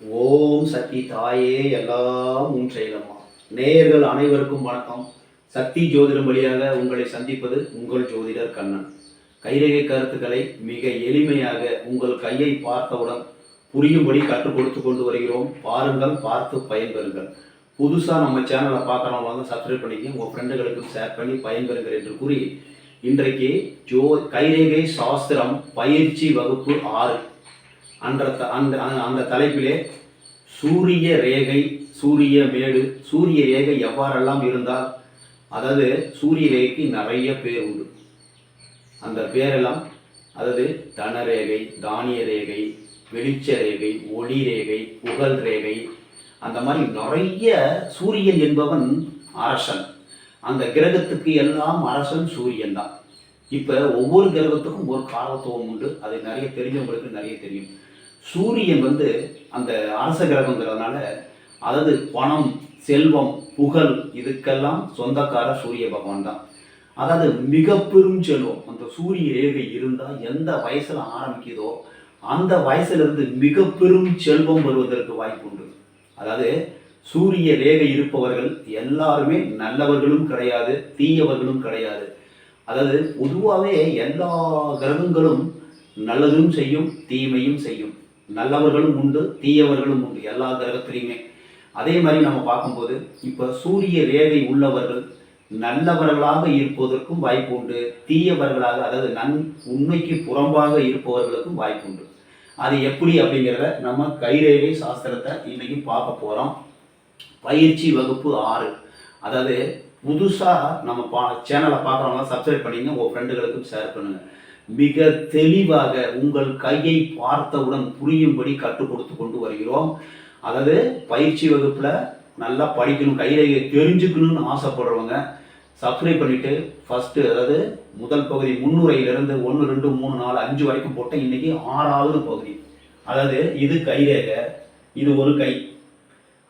ஓம் சக்தி தாயே எல்லாம் உன் செயலம்மா. நேயர்கள் அனைவருக்கும் வணக்கம். சக்தி ஜோதிடம் வழியாக உங்களை சந்திப்பது உங்கள் ஜோதிடர் கண்ணன். கைரேகை கருத்துக்களை மிக எளிமையாக உங்கள் கையை பார்த்தவுடன் புரியும்படி கற்றுக் கொடுத்து கொண்டு வருகிறோம். பாருங்கள், பார்த்து பயன்பெறுங்கள். புதுசாக நம்ம சேனலை பார்க்குறவங்க சப்ஸ்கிரைப் பண்ணிக்க, உங்கள் ஃப்ரெண்டுகளுக்கும் ஷேர் பண்ணி பயன்பெறுங்கள் என்று கூறி இன்றைக்கு கைரேகை சாஸ்திரம் பயிற்சி வகுப்பு 6 அந்த தலைப்பிலே சூரிய ரேகை, சூரிய மேடு, சூரிய ரேகை எவ்வாறெல்லாம் இருந்தால், அதாவது சூரிய ரேகைக்கு நிறைய பேர் உண்டு. அந்த பேரெல்லாம் அதாவது தனரேகை, தானிய ரேகை, வெளிச்ச ரேகை, ஒளி ரேகை, புகழ் ரேகை, அந்த மாதிரி நிறைய. சூரியன் என்பவன் அரசன். அந்த கிரகத்துக்கு எல்லாம் அரசன் சூரியன் தான். இப்போ ஒவ்வொரு கிரகத்துக்கும் ஒரு காரத்துவம் உண்டு. அது நிறைய தெரிஞ்சவங்களுக்கு நிறைய தெரியும். சூரியன் அந்த அரச கிரகங்கிறதுனால, அதாவது பணம், செல்வம், புகழ் இதுக்கெல்லாம் சொந்தக்கார சூரிய பகவான் தான். அதாவது மிக பெரும் செல்வம் அந்த சூரிய ரேகை இருந்தால் எந்த வயசில் ஆரம்பிக்குதோ அந்த வயசுலேருந்து மிக பெரும் செல்வம் வருவதற்கு வாய்ப்பு உண்டு. அதாவது சூரிய ரேகை இருப்பவர்கள் எல்லாருமே நல்லவர்களும் கிடையாது, தீயவர்களும் கிடையாது. அதாவது பொதுவாகவே எல்லா கிரகங்களும் நல்லதும் செய்யும், தீமையும் செய்யும். நல்லவர்களும் உண்டு, தீயவர்களும் உண்டு எல்லா கிரகத்திலையுமே. அதே மாதிரி நம்ம பார்க்கும்போது இப்போ சூரிய ரேகை உள்ளவர்கள் நல்லவர்களாக இருப்பதற்கும் வாய்ப்பு உண்டு, தீயவர்களாக அதாவது உண்மைக்கு புறம்பாக இருப்பவர்களுக்கும் வாய்ப்பு உண்டு. அது எப்படி அப்படிங்கிறத நம்ம கைரேகை சாஸ்திரத்தை இன்னைக்கு பார்க்க போகிறோம். பயிற்சி வகுப்பு 6. அதாவது புதுசாக நம்ம சேனலை பார்க்குறவங்க சப்ஸ்கிரைப் பண்ணிங்க, உங்கள் ஃப்ரெண்டுகளுக்கும் ஷேர் பண்ணுங்கள். மிக தெளிவாக உங்கள் கையை பார்த்தவுடன் புரியும்படி கற்றுக் கொடுத்து கொண்டு வருகிறோம். அதாவது பயிற்சி வகுப்பில் நல்லா படிக்கணும், கைரேகை தெரிஞ்சுக்கணும்னு ஆசைப்படுறவங்க சப்ஸ்கிரைப் பண்ணிவிட்டு ஃபஸ்ட்டு, அதாவது முதல் பகுதி முன்னுரையிலிருந்து 1, 2, 3, 4, 5 வரைக்கும் போட்ட இன்றைக்கி 6வது பகுதி. அதாவது இது கைரேகை, இது ஒரு கை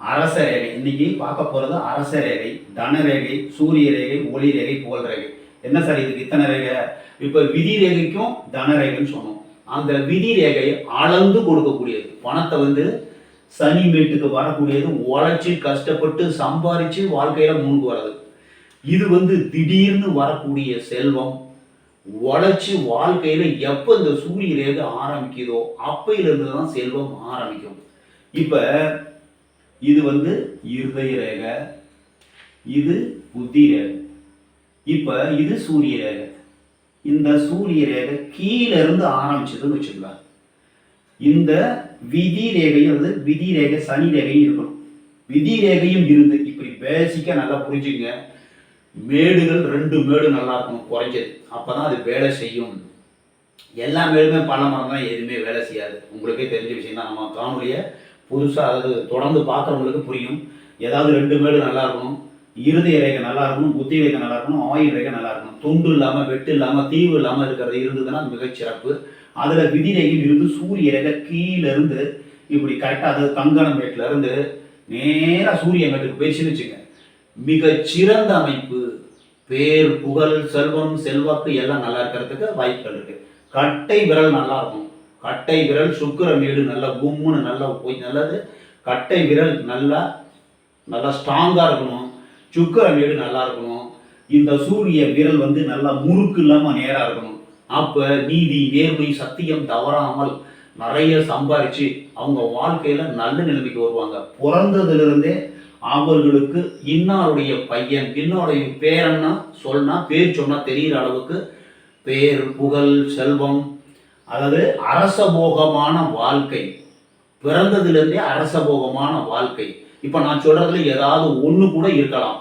அரச ரேகை. இன்னைக்கு பார்க்க போகிறது அரச ரேகை, தனரேகை, சூரிய ரேகை, ஒளி ரேகை, புகழ் ரேகை. என்ன சார் இதுக்கு இத்தனை ரேகை? இப்போ விதி ரேகைக்கும் தனரேகைன்னு சொன்னோம். அந்த விதி ரேகை அளந்து கொடுக்கக்கூடியது, பணத்தை சனி மேட்டுக்கு வரக்கூடியது, உழைச்சி கஷ்டப்பட்டு சம்பாரிச்சு வாழ்க்கையில முன்னுக்கு வர்றது. இது திடீர்னு வரக்கூடிய செல்வம். உழைச்சி வாழ்க்கையில எப்போ இந்த சூரிய ரேகை ஆரம்பிக்குதோ அப்பையிலிருந்து தான் செல்வம் ஆரம்பிக்கும். இப்ப இது இருதய ரேகை, இது புத்தி ரேகை. இப்ப இது சூரிய ரேகை. இந்த சூரிய ரேகை கீழே இருந்து ஆரம்பிச்சதுன்னு வச்சுக்கலாம். இந்த விதி ரேகையும் விதி ரேகை, சனி ரேகையும் இருக்கணும். விதி ரேகையும் இருந்து இப்படி பேசிக்கா நல்லா புரிஞ்சுங்க. மேடுகள் 2 மேடு நல்லா இருக்கணும் குறைஞ்சது, அப்பதான் அது வேலை செய்யும். எல்லா மேடுமே பல மரம் தான், எதுவுமே வேலை செய்யாது. உங்களுக்கே தெரிஞ்ச விஷயம் தான். நம்ம காணொலியை புதுசாக அதாவது தொடர்ந்து பார்க்குறவங்களுக்கு புரியும். ஏதாவது 2 மேடு நல்லா இருக்கணும், இருதய ரேகை நல்லா இருக்கணும், புத்தி ரேகை நல்லா இருக்கணும், ஆயுள் ரேகை நல்லா இருக்கணும். துண்டு இல்லாமல், வெட்டு இல்லாமல், தீவு இல்லாமல் இருக்கிறது இருந்ததுன்னா மிகச்சிறப்பு. அதில் விதி ரேகை இருந்து சூரிய ரேகை கீழே இருந்து இப்படி கரெக்டாக, அதாவது கங்கணம் மேட்டில் இருந்து நேராக சூரிய மேட்டுக்கு போயிடுச்சுன்னு வச்சுங்க, மிகச்சிறந்த அமைப்பு. பேர், புகழ், செல்வம், செல்வாக்கு எல்லாம் நல்லா இருக்கிறதுக்கு வாய்ப்புகள் இருக்கு. கட்டை விரல் நல்லா இருக்கும். கட்டை விரல் சுக்கிர மேடு நல்லா கும்முன்னு நல்லா போய் நல்லது. கட்டை விரல் நல்லா நல்லா ஸ்ட்ராங்காக இருக்கணும். சுக்கிர மேடு நல்லா இருக்கணும். இந்த சூரிய விரல் நல்லா முறுக்கு இல்லாமல் நேராக இருக்கணும். அப்போ நீதி, நேர்மை, சத்தியம் தவறாமல் நிறைய சம்பாரிச்சு அவங்க வாழ்க்கையில நல்ல நிலைமைக்கு வருவாங்க. பிறந்ததுலேருந்தே அவர்களுக்கு இன்னாருடைய பையன், இன்னோடைய பேரன்னா சொன்னா, பேர் சொன்னா தெரிகிற அளவுக்கு பேர், புகழ், செல்வம், அதாவது அரசபோகமான வாழ்க்கை. பிறந்ததுலேருந்தே அரசபோகமான வாழ்க்கை. இப்போ நான் சொல்றதுல ஏதாவது ஒன்று கூட இருக்கலாம்.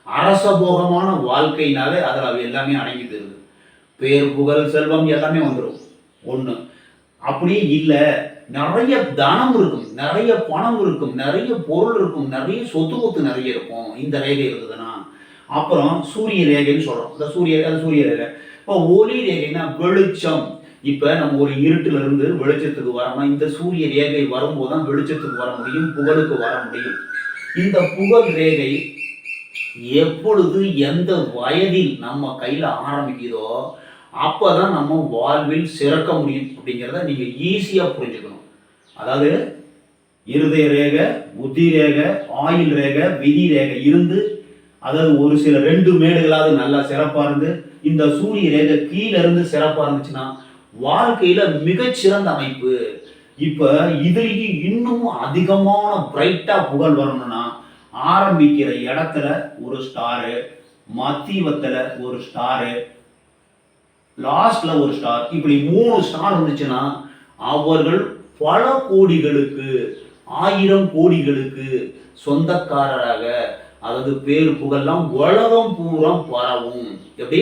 அரசபோகமான வாழ்க்கைனாலே அதில் அது எல்லாமே அடங்கிட்டு இருக்குது. பேர், புகழ், செல்வம் எல்லாமே வந்துடும். ஒன்று அப்படியே இல்லை, நிறைய தனம் இருக்கும், நிறைய பணம் இருக்கும், நிறைய பொருள் இருக்கும், நிறைய சொத்து கொத்து நிறைய இருக்கும் இந்த ரேகை இருந்ததுன்னா. அப்புறம் சூரிய ரேகைன்னு சொல்கிறோம். இந்த சூரிய ரேகை. இப்போ ஒளி ரேகைன்னா வெளிச்சம். இப்போ நம்ம ஒரு இருட்டுல இருந்து வெளிச்சத்துக்கு வரணும். இந்த சூரிய ரேகை வரும்போது தான் வெளிச்சத்துக்கு வர முடியும், புகழுக்கு வர முடியும். இந்த புகழ் ரேகை எப்பொழுது எந்த வயதில் நம்ம கையில் ஆரம்பிக்குதோ அப்போதான் நம்ம வாழ்வில் சிறக்க முடியும் அப்படிங்கிறத நீங்கள் ஈஸியாக புரிஞ்சுக்கணும். அதாவது இருதய ரேகை, புத்தி ரேகை, ஆயுள் ரேகை, விதி ரேகை இருந்து, அதாவது ஒரு சில 2 மேடுகளாவது நல்லா சிறப்பா இருந்து, இந்த சூரிய ரேகை கீழே இருந்து சிறப்பா இருந்துச்சுன்னா வாழ்க்கையில மிகச்சிறந்த அமைப்பு. இப்ப இதுலயும் இன்னும் அதிகமான பிரைட்டா புகழ் வரணும்னா ஆரம்பிக்கிற இடத்துல ஒரு ஸ்டாரு, மத்தியவத்துல ஒரு ஸ்டாரு, லாஸ்ட்ல ஒரு ஸ்டார், இப்படி 3 ஸ்டார் இருந்துச்சுன்னா அவர்கள் பல கோடிகளுக்கு, 1000 கோடிகளுக்கு சொந்தக்காரராக, அதாவது பேரு புகழ்லாம் உலகம் பூரா பரவும். எப்படி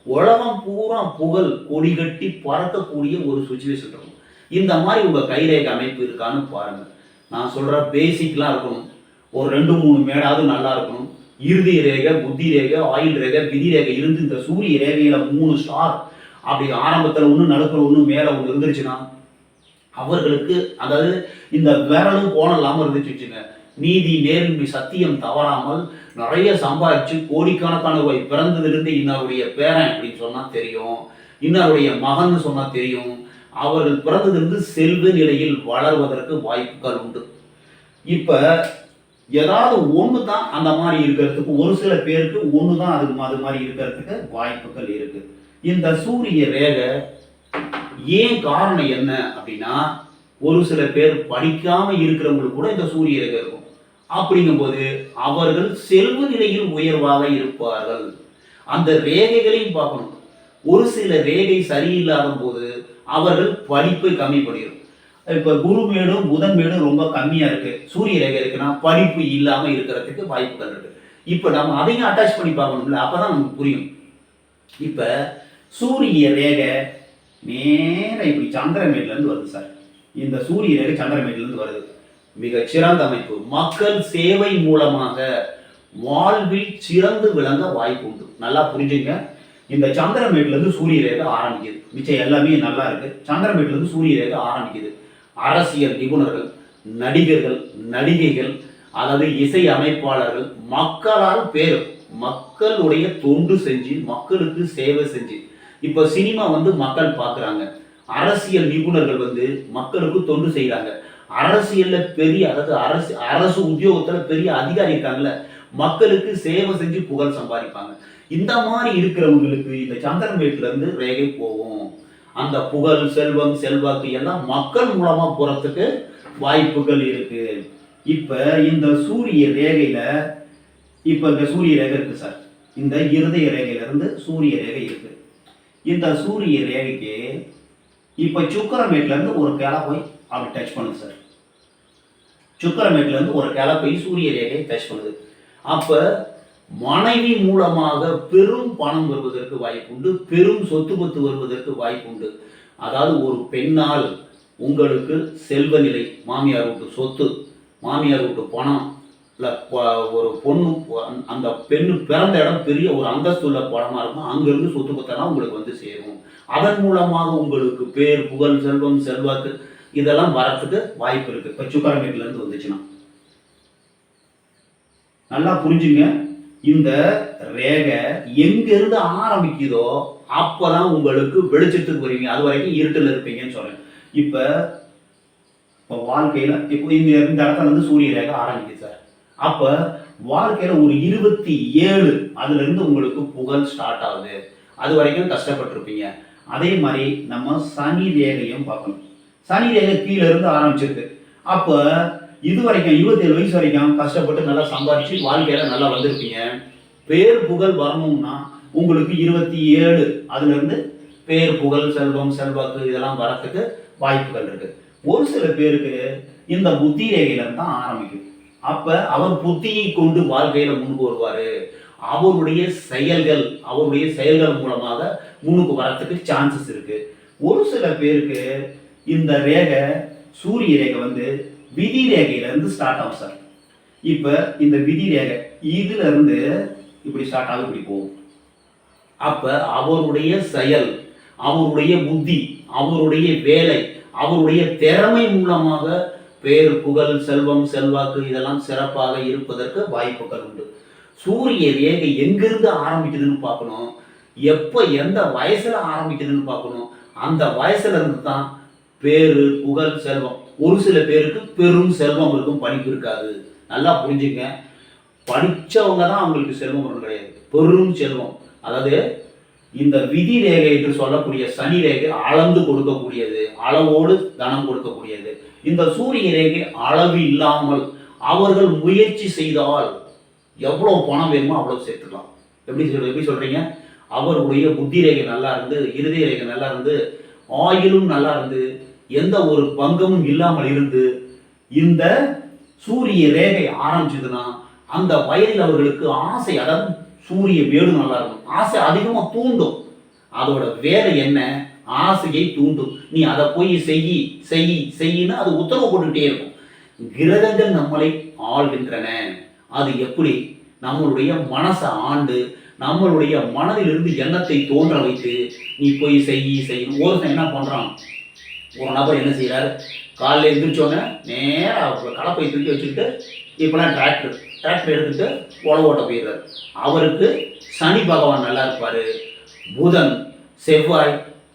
உலகம் பூரா புகழ் கொடி கட்டி பறக்கக்கூடிய ஒரு சுச்சுவேஷன் இருக்கும். இந்த மாதிரி உங்க கைரேகை அமைப்பு இருக்கான்னு பாருங்க. நான் சொல்ற பேசிக்லாம் இருக்கணும். ஒரு 2-3 மேடாவது நல்லா இருக்கணும். இறுதி ரேகை, புத்தி ரேகை, ஆயுள் ரேகை, விதி ரேகை இருந்து இந்த சூரிய ரேகையில 3 ஸ்டார் அப்படி ஆரம்பத்தில் ஒன்று, நடுப்புற ஒன்று, மேலே ஒன்று இருந்துருச்சுன்னா அவர்களுக்கு, அதாவது இந்த விரலும் கோணம் இல்லாமல் இருந்துச்சு வச்சுங்க, நீதி நேர்மை சத்தியம் தவறாமல் நிறைய சம்பாதிச்சு கோடிக்கணக்கான ரூபாய் பிறந்ததிலிருந்து இன்னாருடைய பேரன் அப்படின்னு சொன்னா தெரியும், இன்னாருடைய மகன் சொன்னா தெரியும், அவர்கள் பிறந்ததிலிருந்து செல்வ நிலையில் வளர்வதற்கு வாய்ப்புகள் உண்டு. இப்ப ஏதாவது ஒன்று தான் அந்த மாதிரி இருக்கிறதுக்கு, ஒரு சில பேருக்கு ஒன்று தான் அது மாதிரி இருக்கிறதுக்கு வாய்ப்புகள் இருக்கு. இந்த சூரிய ரேகை ஏன் காரணம் என்ன அப்படின்னா, ஒரு சில பேர் படிக்காம இருக்கிறவங்களுக்கு கூட இந்த சூரிய ரேகை இருக்கும். அப்படிங்கும்போது அவர்கள் செல்வ நிலையில் உயர்வாக இருப்பார்கள். அந்த ரேகைகளையும் பார்க்கணும். ஒரு சில ரேகை சரியில்லாத போது அவர்கள் படிப்பை கம்மி பண்ணிடும். இப்ப குரு மேடும் புதன் மேடும் ரொம்ப கம்மியா இருக்கு, சூரிய ரேகை இருக்குன்னா படிப்பு இல்லாம இருக்கிறதுக்கு வாய்ப்புகள் இருக்கு. இப்ப நம்ம அதையும் அட்டாச் பண்ணி பார்க்கணும்ல, அப்பதான் நமக்கு புரியும். இப்ப சூரிய ரேகை நேர இப்படி சந்திரமேட்ல இருந்து வருது சார். இந்த சூரிய ரேகை சந்திரமேட்ல இருந்து வருது. மிக சிறந்த அமைப்பு. மக்கள் சேவை மூலமாக வாழ்வில் சிறந்து விளங்க வாய்ப்பு உண்டு. நல்லா புரிஞ்சுங்க. இந்த சந்திரமேட்ல இருந்து சூரிய ரேகை ஆரம்பிக்குது. மிச்சம் எல்லாமே நல்லா இருக்கு. சந்திரமேட்ல இருந்து சூரிய ரேகை ஆரம்பிக்குது. அரசியல் நிபுணர்கள், நடிகர்கள், நடிகைகள், அதாவது இசை அமைப்பாளர்கள், மக்களால் பேர், மக்களுடைய தொண்டு செஞ்சு, மக்களுக்கு சேவை செஞ்சு, இப்ப சினிமா மக்கள் பார்க்குறாங்க. அரசியல் நிபுணர்கள் மக்களுக்கு தொண்டு செய்யறாங்க. அரசியல்ல பெரிய, அதாவது அரசு உத்தியோகத்துல பெரிய அதிகாரி இருக்காங்கல்ல, மக்களுக்கு சேவை செஞ்சு புகழ் சம்பாதிப்பாங்க. இந்த மாதிரி இருக்கிறவங்களுக்கு இந்த சந்திரமேட்ல இருந்து ரேகை போகும். அந்த புகழ், செல்வம், செல்வாக்கு எல்லாம் மக்கள் மூலமா போறதுக்கு வாய்ப்புகள் இருக்கு. இப்ப இந்த சூரிய ரேகையில, இப்ப இந்த சூரிய ரேகை இருக்கு சார். இந்த இருதய ரேகையில இருந்து சூரிய ரேகை இருக்கு. இந்த சூரிய ரேகைக்கு இப்ப சுக்கரமேட்ல இருந்து ஒரு கிளை போய் அப்படி டச் பண்ணுது சார். சுக்கரமேட்ல இருந்து ஒரு கிளை போய் சூரிய ரேகை டச் பண்ணுது. அப்ப மனைவி மூலமாக பெரும் பணம் வருவதற்கு வாய்ப்புண்டு, பெரும் சொத்து பத்து வருவதற்கு வாய்ப்புண்டு. அதாவது ஒரு பெண்ணால் உங்களுக்கு செல்வ நிலை, மாமியார் வீட்டு சொத்து, மாமியார் வீட்டு பணம், இல்லை ஒரு பொண்ணு, அந்த பெண்ணு பிறந்த இடம் பெரிய ஒரு அந்தஸ்துள்ள பணமாக இருக்கும், அங்கிருந்து சொத்து பத்தெல்லாம் உங்களுக்கு சேரும். அதன் மூலமாக உங்களுக்கு பேர், புகழ், செல்வம், செல்வாக்கு இதெல்லாம் வரத்துக்கு வாய்ப்பு இருக்கு. இப்போ சுக்கரமேட்ல இருந்து வந்துச்சுன்னா நல்லா புரிஞ்சுங்க. இந்த ரேகை எங்க இருந்து ஆரம்பிக்குதோ அப்பதான் உங்களுக்கு வெளிச்சத்துக்கு வருவீங்க. அது வரைக்கும் இருட்டில் இருப்பீங்கன்னு சொல்றேன். இப்ப வாழ்க்கையில இப்போ இந்த இடத்துல இருந்து சூரிய ரேகை ஆரம்பிக்குது சார். அப்ப வாழ்க்கையில ஒரு 27 அதுல இருந்து உங்களுக்கு புகழ் ஸ்டார்ட் ஆகுது. அது வரைக்கும் கஷ்டப்பட்டிருப்பீங்க. அதே மாதிரி நம்ம சனி ரேகையும் பார்க்கணும். சனி ரேகை கீழே இருந்து ஆரம்பிச்சிருக்கு. அப்ப இது வரைக்கும் 27 வயசு வரைக்கும் கஷ்டப்பட்டு நல்லா சம்பாதிச்சு வாழ்க்கையில நல்லா வந்திருப்பீங்க. பேர் புகழ் வரணும்னா உங்களுக்கு 27 அதுல இருந்து பேர், புகழ், செல்வம், செல்வாக்கு இதெல்லாம் வரத்துக்கு வாய்ப்புகள் இருக்கு. ஒரு சில பேருக்கு இந்த புத்தி ரேகையில இருந்து தான் ஆரம்பிக்கும். அப்ப அவர் புத்தியை கொண்டு வாழ்க்கையில முன்னுக்கு வருவாரு. அவருடைய செயல்கள் மூலமாக முன்னுக்கு வரத்துக்கு சான்சஸ் இருக்கு. ஒரு சில பேருக்கு இந்த ரேகை, சூரிய ரேகை விதி ரேகையில இருந்து ஸ்டார்ட் ஆகும் சார். இப்ப இந்த விதி ரேகை இதுல இருந்து இப்படி ஸ்டார்ட் ஆகும், இப்படி போகும். அப்ப அவருடைய செயல், அவருடைய புத்தி, அவருடைய வேலை, அவருடைய திறமை மூலமாக பேர், புகழ், செல்வம், செல்வாக்கு இதெல்லாம் சிறப்பாக இருப்பதற்கு வாய்ப்புகள் உண்டு. சூரிய ரேகை எங்கிருந்து ஆரம்பிக்குதுன்னு பார்க்கணும். எப்ப எந்த வயசுல ஆரம்பிக்குதுன்னு பார்க்கணும். அந்த வயசுல இருந்து தான் பேரு, புகழ், செல்வம் ஒரு சில பேருக்கு பெரும் செல்வம் இருக்கும், படிப்பு இருக்காது. நல்லா புரிஞ்சுங்க. படித்தவங்க தான் அவங்களுக்கு செல்வம் ஒன்றும் கிடையாது, பெரும் செல்வம். அதாவது இந்த விதி ரேகை என்று சொல்லக்கூடிய சனி ரேகை அளந்து கொடுக்கக்கூடியது, அளவோடு தனம் கொடுக்கக்கூடியது. இந்த சூரிய ரேகை அளவு இல்லாமல் அவர்கள் முயற்சி செய்தால் எவ்வளவு பணம் வேணுமோ அவ்வளவு சேர்த்துக்கலாம். எப்படி சொல்றீங்க? அவருடைய புத்தி ரேகை நல்லா இருந்து, இருதய ரேகை நல்லா இருந்து, ஆயுளும் நல்லா இருந்து, எந்த ஒரு பங்கமும் இல்லாமல் இருந்து இந்த சூரிய ரேகை ஆரம்பிச்சதுன்னா அந்த வயதில் அவர்களுக்கு ஆசை, அதாவது சூரிய வேடு நல்லா இருக்கும், ஆசை அதிகமாக தூண்டும். அதோட வேலை என்ன? ஆசையை தூண்டும். நீ அதை போய் செய்யின்னு அது உத்தரவு போட்டுக்கிட்டே இருக்கும். கிரகங்கள் நம்மளை ஆள்கின்றன. அது எப்படி? நம்மளுடைய மனசை ஆண்டு நம்மளுடைய மனதிலிருந்து எண்ணத்தை தோன்ற வைத்து நீ போய் செய்யணும். ஒருத்தன் என்ன பண்றான்? ஒரு நபர் என்ன செய்யறாரு? காலையில் எழுந்திரிச்சோன்னே நேராக கலப்பை தூக்கி வச்சுக்கிட்டு இப்போலாம் டிராக்டர் எடுத்துட்டு உழவு ஓட்ட போயிடுறாரு. அவருக்கு சனி பகவான் நல்லா இருப்பாரு, புதன், செவ்வாய்,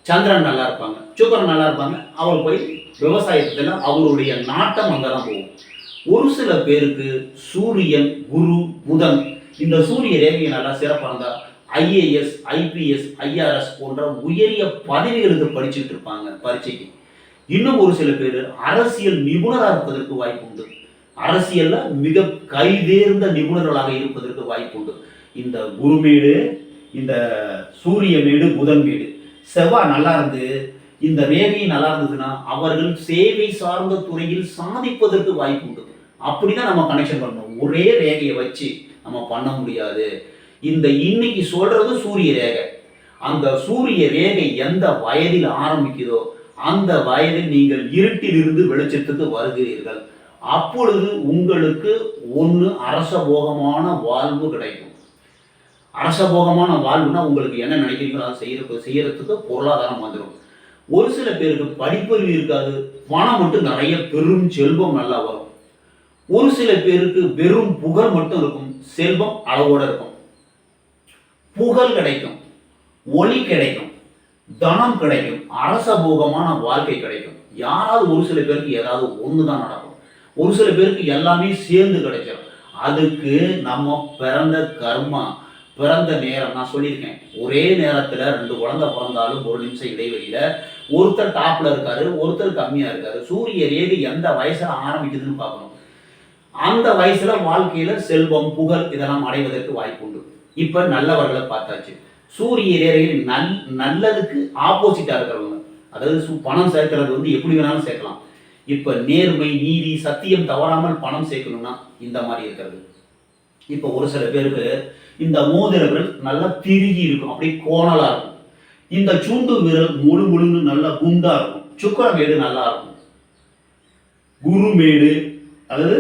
சந்திரன் நல்லா இருப்பாங்க, சுக்கிரன் நல்லா இருப்பாங்க. அவர் போய் விவசாயத்துல அவருடைய நாட்டம் அங்கதான் போகும். ஒரு சில பேருக்கு சூரியன், குரு, புதன் இந்த சூரிய ரேகையை நல்லா சிறப்பாக இருந்தால் ஐஏஎஸ், ஐபிஎஸ், ஐஆர்எஸ் போன்ற உயரிய பதவிகளுக்கு படிச்சுட்டு இருப்பாங்க பரீட்சைக்கு. இன்னும் ஒரு சில பேர் அரசியல் நிபுணராக இருப்பதற்கு வாய்ப்பு உண்டு. அரசியல்ல மிக கைதேர்ந்த நிபுணர்களாக இருப்பதற்கு வாய்ப்பு உண்டு. இந்த குருமேடு, இந்த சூரிய மேடு, புதன் மேடு, செவ்வாய் நல்லா இருந்து இந்த ரேகை நல்லா இருந்ததுன்னா அவர்கள் சேவை சார்ந்த துறையில் சாதிப்பதற்கு வாய்ப்பு உண்டு. அப்படிதான் நம்ம கனெக்ஷன் பண்ணணும். ஒரே ரேகையை வச்சு நம்ம பண்ண முடியாது. இந்த இன்னைக்கு சொல்றது சூரிய ரேகை. அந்த சூரிய ரேகை எந்த வயதில் ஆரம்பிக்குதோ அந்த வயதில் நீங்கள் இருட்டிலிருந்து வெளிச்சத்துக்கு வருகிறீர்கள். அப்பொழுது உங்களுக்கு ஒன்று அரசபோகமான வாழ்வு கிடைக்கும். அரசபோகமான வாழ்வுனா உங்களுக்கு என்ன நினைக்கிறீங்களோ அதை செய்யறதுக்கு பொருளாதாரம் வந்துடும். ஒரு சில பேருக்கு படிப்பறிவு இருக்காது, பணம் மட்டும் நிறைய, பெரும் செல்வம் நல்லா வரும். ஒரு சில பேருக்கு வெறும் புகழ் மட்டும் இருக்கும், செல்வம் அளவோட இருக்கும். புகழ் கிடைக்கும், ஒளி கிடைக்கும், தனம் கிடைக்கும், அரசபோகமான வாழ்க்கை கிடைக்கும். யாராவது ஒரு சில பேருக்கு ஏதாவது ஒண்ணுதான் நடக்கும். ஒரு சில பேருக்கு எல்லாமே சேர்ந்து கிடைச்சிடும். அதுக்கு நம்ம பிறந்த கர்மா, பிறந்த நேரம். நான் சொல்லியிருக்கேன், ஒரே நேரத்துல 2 குழந்தை பிறந்தாலும் 1 நிமிஷம் இடைவெளியில ஒருத்தர் டாப்ல இருக்காரு, ஒருத்தர் கம்மியா இருக்காரு. சூரிய ரேகை எந்த வயசுல ஆரம்பிக்குதுன்னு பார்க்கணும். அந்த வயசுல வாழ்க்கையில செல்வம், புகழ் இதெல்லாம் அடைவதற்கு வாய்ப்பு உண்டு. இப்ப நல்லவர்களை பார்த்தாச்சு. சூரிய ரேகையில் நல்லதுக்கு ஆப்போசிட்டா இருக்கிறவங்க, அதாவது பணம் சேர்க்கிறது எப்படி வேணாலும் சேர்க்கலாம். இப்ப நேர்மை, நீதி, சத்தியம் தவறாமல் பணம் சேர்க்கணும்னா இந்த மாதிரி இருக்கிறது. இப்ப ஒரு சில பேருக்கு இந்த மோதிர விரல் நல்லா திருகி இருக்கும், அப்படியே கோணலா இருக்கும். இந்த சுண்டு விரல் முழுன்னு நல்லா குண்டா இருக்கும். சுக்கிரமேடு நல்லா இருக்கும். குருமேடு அல்லது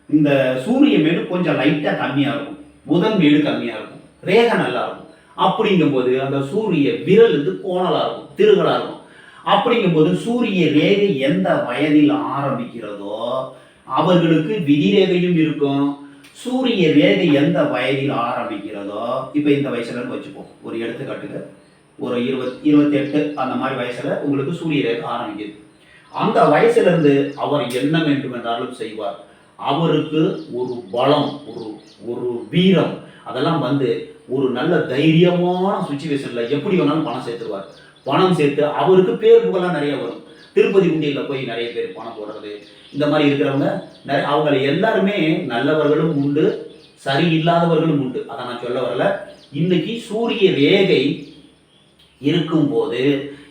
இந்த சூரிய மேடு கொஞ்சம் லைட்டா கம்மியா இருக்கும், புதன் மேடு கம்மியா இருக்கும், ரேகை நல்லா இருக்கும். அப்படிங்கும் போது அந்த சூரிய விரல் கோணலா இருக்கும், திருகலா இருக்கும். அப்படிங்கும் போது சூரிய ரேகை எந்த வயதில் ஆரம்பிக்கிறதோ அவர்களுக்கு விதி ரேகையும் இருக்கும். சூரிய ரேகை எந்த வயதில் ஆரம்பிக்கிறதோ, இப்ப இந்த வயசுல வச்சுப்போம், ஒரு எடுத்துக்காட்டுக்கு ஒரு 28 அந்த மாதிரி வயசுல உங்களுக்கு சூரிய ரேகை ஆரம்பிக்குது. அந்த வயசுல இருந்து அவர் என்ன வேண்டும் என்றாலும் செய்வார். அவருக்கு ஒரு பலம், ஒரு வீரம் அதெல்லாம் ஒரு நல்ல தைரியமான சுச்சுவேஷன்ல எப்படி வேணாலும் பணம் சேர்த்துருவார். பணம் சேர்த்து அவருக்கு பேர் புகழாம் நிறைய வரும். திருப்பதி உண்டியல்ல போய் நிறைய பேர் பணம் போடுறது, இந்த மாதிரி இருக்கிறவங்க அவங்க எல்லாருமே நல்லவர்களும் உண்டு, சரியில்லாதவர்களும் உண்டு. அதை நான் சொல்ல வரல. இன்னைக்கு சூரிய ரேகை இருக்கும் போது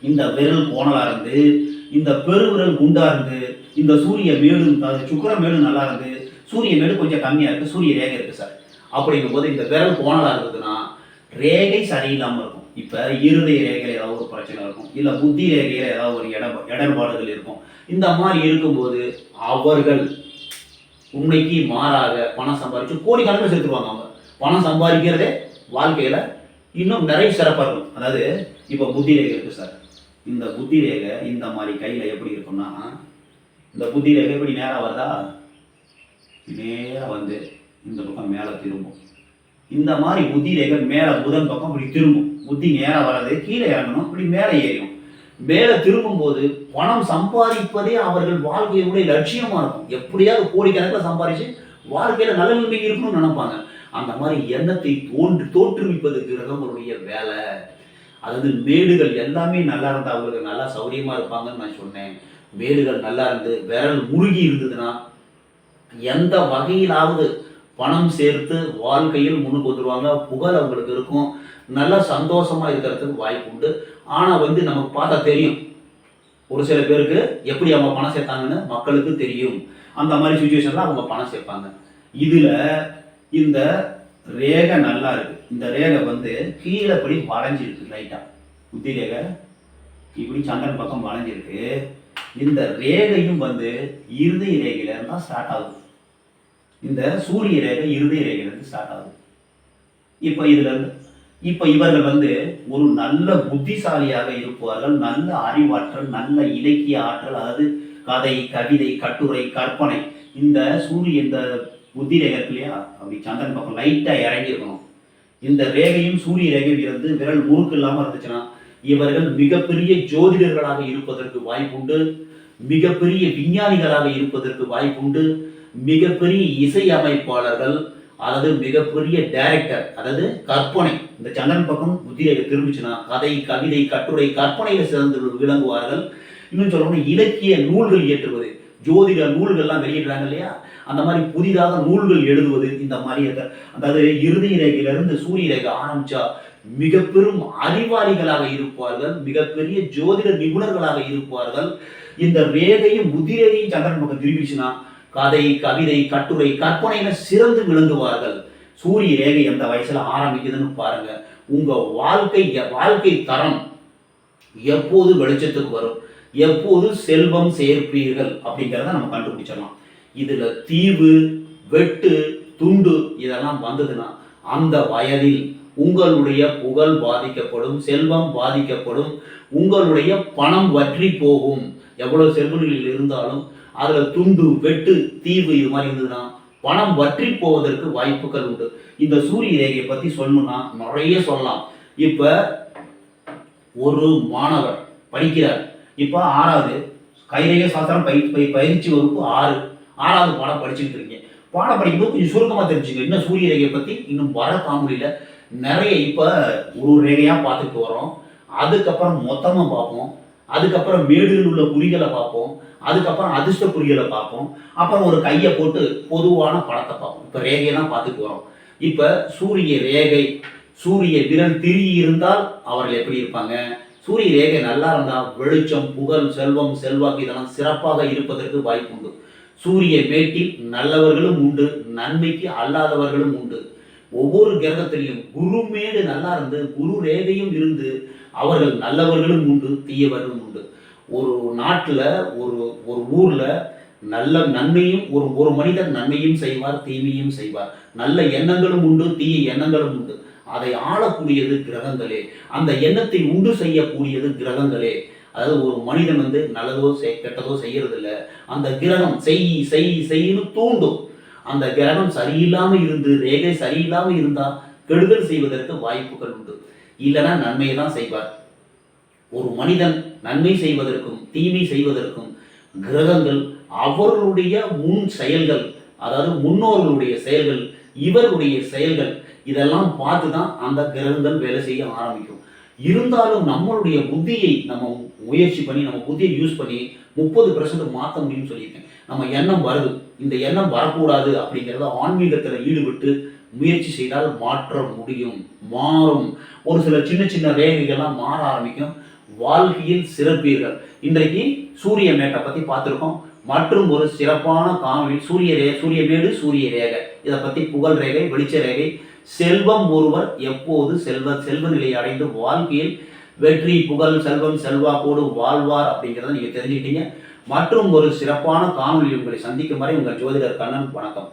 இந்த விரல் கோணலா இருந்து, இந்த பெருவிரல் குண்டா இருந்து, இந்த சூரிய மேடு, சுக்கிர மேடு நல்லா இருந்து, சூரிய மேடு கொஞ்சம் கம்மியா இருக்கு, சூரிய ரேகை இருக்கு சார். அப்படிங்கும் போது இந்த விரல் கோணலா இருந்ததுன்னா ரேகை சரியில்லாம இருக்கும். இப்ப இருதய ரேகையில ஏதாவது ஒரு பிரச்சனை இருக்கும், இல்ல புத்தி ரேகையில ஏதாவது ஒரு இடர்பாடுகள் இருக்கும். இந்த மாதிரி இருக்கும்போது அவர்கள் உண்மைக்கு மாறாக பணம் சம்பாதிச்சு கோடிக்கணக்கில் சேர்த்துருவாங்க. அவங்க பணம் சம்பாதிக்கிறதே வாழ்க்கையில இன்னும் நிறைய சிறப்பா இருக்கும். அதாவது இப்ப புத்தி ரேகை இருக்கு சார். இந்த புத்தி ரேகை இந்த மாதிரி கையில எப்படி இருக்கும்னா, இந்த புத்தி ரேகை எப்படி நேரா வருதா, நேரா இந்த பக்கம் மேல திரும்பும். இந்த மாதிரி புத்தி ரேகை மேல புதன் பக்கம் இப்படி திரும்பும். புத்தி நேரா வராது, கீழே இறங்கணும், இப்படி மேலே ஏறிடும். மேல திரும்பும்போது பணம் சம்பாதிப்பதே அவர்கள் வாழ்க்கையுடைய லட்சியமா இருக்கும். எப்படியாவது கோடிக்கணக்கில் சம்பாதிச்சு வாழ்க்கையில நல்ல நிலைமை இருக்கணும்னு நினைப்பாங்க. அந்த மாதிரி எண்ணத்தை தோற்றுவிப்பது கிரகங்களுடைய வேலை. அதாவது மேடுகள் எல்லாமே நல்லா இருந்தா அவங்களுக்கு நல்லா சௌரியமா இருப்பாங்கன்னு நான் சொன்னேன். மேடுகள் நல்லா இருந்து விரல் முருகி இருந்ததுன்னா எந்த வகையிலாவது பணம் சேர்த்து வாழ்க்கையில் முன்னுக்கு வந்துருவாங்க. புகழ் அவங்களுக்கு இருக்கும். நல்லா சந்தோஷமா இருக்கிறதுக்கு வாய்ப்பு உண்டு. ஆனா நமக்கு பார்த்தா தெரியும், ஒரு சில பேருக்கு எப்படி அவங்க பணம் சேர்த்தாங்கன்னு மக்களுக்கு தெரியும். அந்த மாதிரி சுச்சுவேஷன்ல அவங்க பணம் சேர்ப்பாங்க. இதுல இந்த ரேகை நல்லா இருக்கு. இந்த ரேகை கீழே படி வளைஞ்சிருக்கு. லைட்டா புத்தி ரேகை இப்படி சந்திரன் பக்கம் வளைஞ்சிருக்கு. இந்த ரேகையும் இருதய ரேகையில இருந்தா ஸ்டார்ட் ஆகுது. இந்த சூரிய ரேகை இருதய ரேகையில இருந்து ஸ்டார்ட் ஆகுது. இப்ப இவர்கள் ஒரு நல்ல புத்திசாலியாக இருப்பார்கள். நல்ல அறிவாற்றல், நல்ல இலக்கிய ஆற்றல், அதாவது கதை, கவிதை, கட்டுரை, கற்பனை. இந்த புத்தி ரேகை இருக்கு இல்லையா, அப்படி சந்திரன் பக்கம் லைட்டா இறங்கி இருக்கணும். இந்த ரேகையும் சூரிய ரேகையும் விரல் முறுக்கு இல்லாம இருந்துச்சுன்னா இவர்கள் மிகப்பெரிய ஜோதிடர்களாக இருப்பதற்கு வாய்ப்புண்டு. மிகப்பெரிய விஞ்ஞானிகளாக இருப்பதற்கு வாய்ப்புண்டு. மிகப்பெரிய இசை அமைப்பாளர்கள், அதாவது மிகப்பெரிய டைரக்டர், அதாவது கற்பனை. இந்த சந்திரன் பக்கம் புத்திரேகை திரும்பிச்சுன்னா கதை, கவிதை, கட்டுரை, கற்பனையில சிறந்து விளங்குவார்கள். இன்னும் சொல்லணும், இலக்கிய நூல்கள் இயற்றுவது, ஜோதிட நூல்கள்லாம் வெளியிடுறாங்க இல்லையா, அந்த மாதிரி புதிதாக நூல்கள் எழுதுவது. இந்த மாதிரி அதாவது இறுதி ரேகையிலிருந்து சூரிய ரேகை ஆரம்பிச்சா மிக பெரும் அறிவாளிகளாக இருப்பார்கள். மிகப்பெரிய ஜோதிட நிபுணர்களாக இருப்பார்கள். இந்த ரேகையும் புத்திரேகையும் சந்திரன் பக்கம் திரும்பிச்சுன்னா கதை, கவிதை, கட்டுரை, கற்பனையில சிறந்து விளங்குவார்கள். சூரிய ரேகை எந்த வயசுல ஆரம்பிக்குதுன்னு பாருங்க. உங்க வாழ்க்கை தரம் எப்போது வெளிச்சத்துக்கு வரும், எப்போது செல்வம் சேர்ப்பீர்கள் அப்படிங்கிறத நம்ம கண்டுபிடிச்சிடலாம். இதுல தீவு, வெட்டு, துண்டு இதெல்லாம் வந்ததுன்னா அந்த வயதில் உங்களுடைய புகழ் பாதிக்கப்படும், செல்வம் பாதிக்கப்படும், உங்களுடைய பணம் வற்றி போகும். எவ்வளவு செல்வங்களில் இருந்தாலும் அதுல துண்டு, வெட்டு, தீவு இது மாதிரி இருந்ததுன்னா பணம் வற்றி போவதற்கு வாய்ப்புகள் உண்டு. இந்த சூரிய ரேகையை பத்தி சொல்லணும்னா நிறைய சொல்லலாம். இப்ப ஒரு மாணவர் படிக்கிறார். இப்ப 6வது கைரேகை சாஸ்திரம் பயிற்சி வகுப்பு 6வது பாடம் படிச்சுட்டு இருக்கீங்க. பாடம் படிக்கும்போது கொஞ்சம் சுருக்கமா தெரிஞ்சுங்க. இன்னும் சூரிய ரேகையை பத்தி இன்னும் வர காணொலியில நிறைய இப்ப ஒரு ரேகையா பார்த்துட்டு வரோம். அதுக்கப்புறம் மொத்தமா பார்ப்போம். அதுக்கப்புறம் மேடுகள் உள்ள குறிகளை பார்ப்போம். அதுக்கப்புறம் அதிர்ஷ்ட குறிகளை பார்ப்போம். அப்புறம் ஒரு கையை போட்டு பொதுவான படத்தை பார்ப்போம். இப்ப ரேகையெல்லாம் பார்த்துட்டு வரோம். இப்ப சூரிய ரேகை, சூரிய விரல் திரி இருந்தால் அவர்கள் எப்படி இருப்பாங்க? சூரிய ரேகை நல்லா இருந்தால் வெளிச்சம், புகழ், செல்வம், செல்வாக்கு இதெல்லாம் சிறப்பாக இருப்பதற்கு வாய்ப்பு உண்டு. சூரிய மேட்டில் நல்லவர்களும் உண்டு, நன்மைக்கு அல்லாதவர்களும் உண்டு. ஒவ்வொரு கிரகத்திலையும் குரு மேடு நல்லா இருந்து, குரு ரேகையும் இருந்து அவர்கள் நல்லவர்களும் உண்டு, தீயவர்களும் உண்டு. ஒரு நாட்டில் ஒரு ஊர்ல நல்ல நன்மையும் ஒரு மனிதன் நன்மையும் செய்வார், தீமையும் செய்வார். நல்ல எண்ணங்களும் உண்டு, தீய எண்ணங்களும் உண்டு. அதை ஆளக்கூடியது கிரகங்களே. அந்த எண்ணத்தை உண்டு செய்யக்கூடியது கிரகங்களே. அதாவது ஒரு மனிதன் நல்லதோ கெட்டதோ செய்யறது இல்லை. அந்த கிரகம் செய்யு தூண்டும். அந்த கிரகம் சரியில்லாம இருந்து, ரேகை சரியில்லாம இருந்தா கெடுதல் செய்வதற்கு வாய்ப்புகள் உண்டு. இல்லைன்னா நன்மையை தான் செய்வார். ஒரு மனிதன் நன்மை செய்வதற்கும் தீமை செய்வதற்கும் கிரகங்கள் அவர்களுடைய முன் செயல்கள், அதாவது முன்னோர்களுடைய செயல்கள், இவர்களுடைய செயல்கள் இதெல்லாம் பார்த்து தான் அந்த கிரகங்கள் வேலை செய்ய ஆரம்பிக்கும். இருந்தாலும் நம்மளுடைய புத்தியை நம்ம முயற்சி பண்ணி, நம்ம புத்தியை யூஸ் பண்ணி 30% மாற்ற முடியும்னு சொல்லியிருக்கேன். நம்ம எண்ணம் வருது, இந்த எண்ணம் வரக்கூடாது அப்படிங்கிறத ஆன்மீகத்தில் ஈடுபட்டு முயற்சி செய்தால் மாற்ற முடியும், மாறும். ஒரு சில சின்ன சின்ன ரேகைகள்லாம் மாற ஆரம்பிக்கும். வாழ்க்கையில் சிறப்பீர்கள். இன்றைக்கு சூரிய மேட்டை பத்தி பார்த்துருக்கோம். மற்றும் ஒரு சிறப்பான காணொலி சூரிய மேடு, சூரிய ரேகை, இதை பத்தி புகழ் ரேகை, வெளிச்ச ரேகை, செல்வம் ஒருவர் எப்போது செல்வ நிலையை அடைந்து வாழ்க்கையில் வெற்றி, புகழ், செல்வம், செல்வாக்கோடு வாழ்வார் அப்படிங்கிறத நீங்க தெரிஞ்சுக்கிட்டீங்க. மற்றும் ஒரு சிறப்பான காணொலி உங்களை சந்திக்கும் வரை உங்கள் ஜோதிடர் கண்ணன். வணக்கம்.